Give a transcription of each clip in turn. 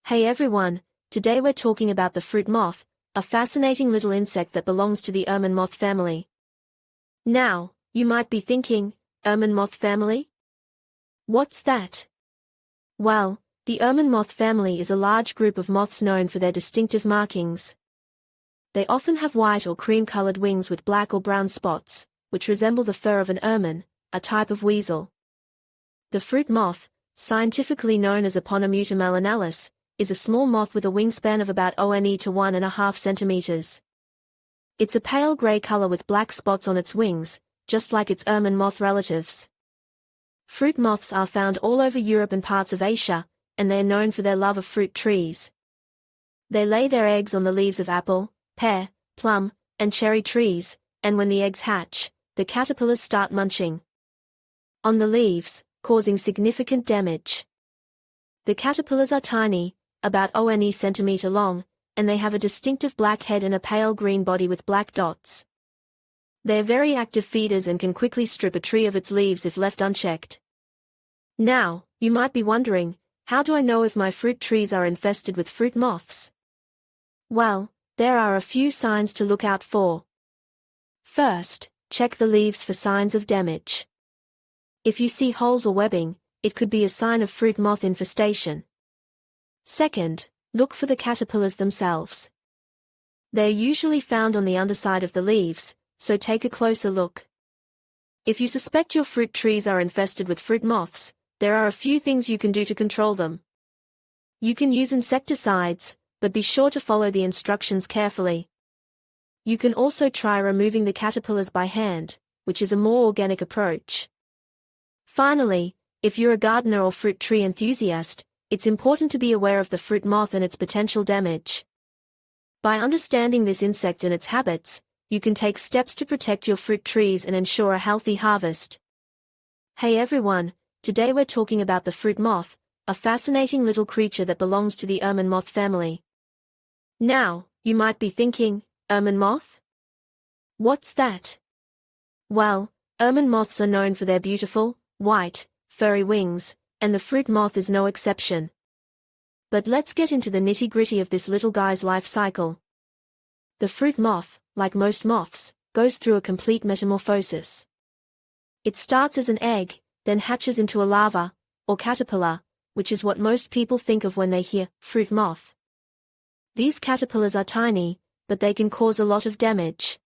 Hey everyone, today we're talking about the fruit moth, a fascinating little insect that belongs to the ermine moth family. Now, you might be thinking, ermine moth family? What's that? Well, the ermine moth family is a large group of moths known for their distinctive markings. They often have white or cream-colored wings with black or brown spots, which resemble the fur of an ermine, a type of weasel. The fruit moth, scientifically known as Eponomuta melanalis, is a small moth with a wingspan of about 0 to 1.5 centimeters. It's a pale gray color with black spots on its wings, just like its ermine moth relatives. Fruit moths are found all over Europe and parts of Asia, and they're known for their love of fruit trees. They lay their eggs on the leaves of apple, pear, plum, and cherry trees, and when the eggs hatch, the caterpillars start munching on the leaves, causing significant damage. The caterpillars are tiny, about 0 centimeter long, and they have a distinctive black head and a pale green body with black dots. They're very active feeders and can quickly strip a tree of its leaves if left unchecked. Now, you might be wondering, how do I know if my fruit trees are infested with fruit moths? Well, there are a few signs to look out for. First, check the leaves for signs of damage. If you see holes or webbing, it could be a sign of fruit moth infestation. Second, look for the caterpillars themselves. They're usually found on the underside of the leaves, so take a closer look. If you suspect your fruit trees are infested with fruit moths, there are a few things you can do to control them. You can use insecticides, but be sure to follow the instructions carefully. You can also try removing the caterpillars by hand, which is a more organic approach. Finally, if you're a gardener or fruit tree enthusiast, it's important to be aware of the fruit moth and its potential damage. By understanding this insect and its habits, you can take steps to protect your fruit trees and ensure a healthy harvest. Hey everyone, today we're talking about the fruit moth, a fascinating little creature that belongs to the ermine moth family. Now, you might be thinking, ermine moth? What's that? Well, ermine moths are known for their beautiful, white, furry wings, and the fruit moth is no exception. But let's get into the nitty-gritty of this little guy's life cycle. The fruit moth, like most moths, goes through a complete metamorphosis. It starts as an egg, then hatches into a larva, or caterpillar, which is what most people think of when they hear fruit moth. These caterpillars are tiny, but they can cause a lot of damage.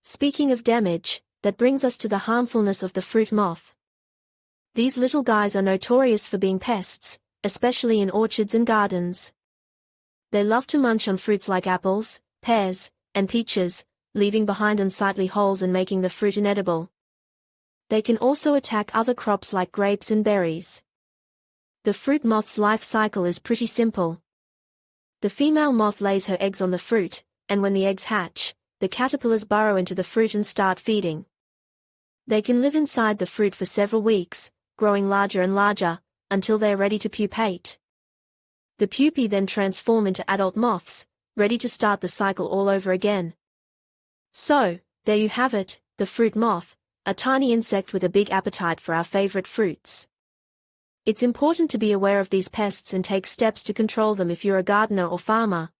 Speaking of damage, that brings us to the harmfulness of the fruit moth. These little guys are notorious for being pests, especially in orchards and gardens. They love to munch on fruits like apples, pears, and peaches, leaving behind unsightly holes and making the fruit inedible. They can also attack other crops like grapes and berries. The fruit moth's life cycle is pretty simple. The female moth lays her eggs on the fruit, and when the eggs hatch, the caterpillars burrow into the fruit and start feeding. They can live inside the fruit for several weeks, growing larger and larger, until they are ready to pupate. The pupae then transform into adult moths, ready to start the cycle all over again. So, there you have it, the fruit moth, a tiny insect with a big appetite for our favorite fruits. It's important to be aware of these pests and take steps to control them if you're a gardener or farmer.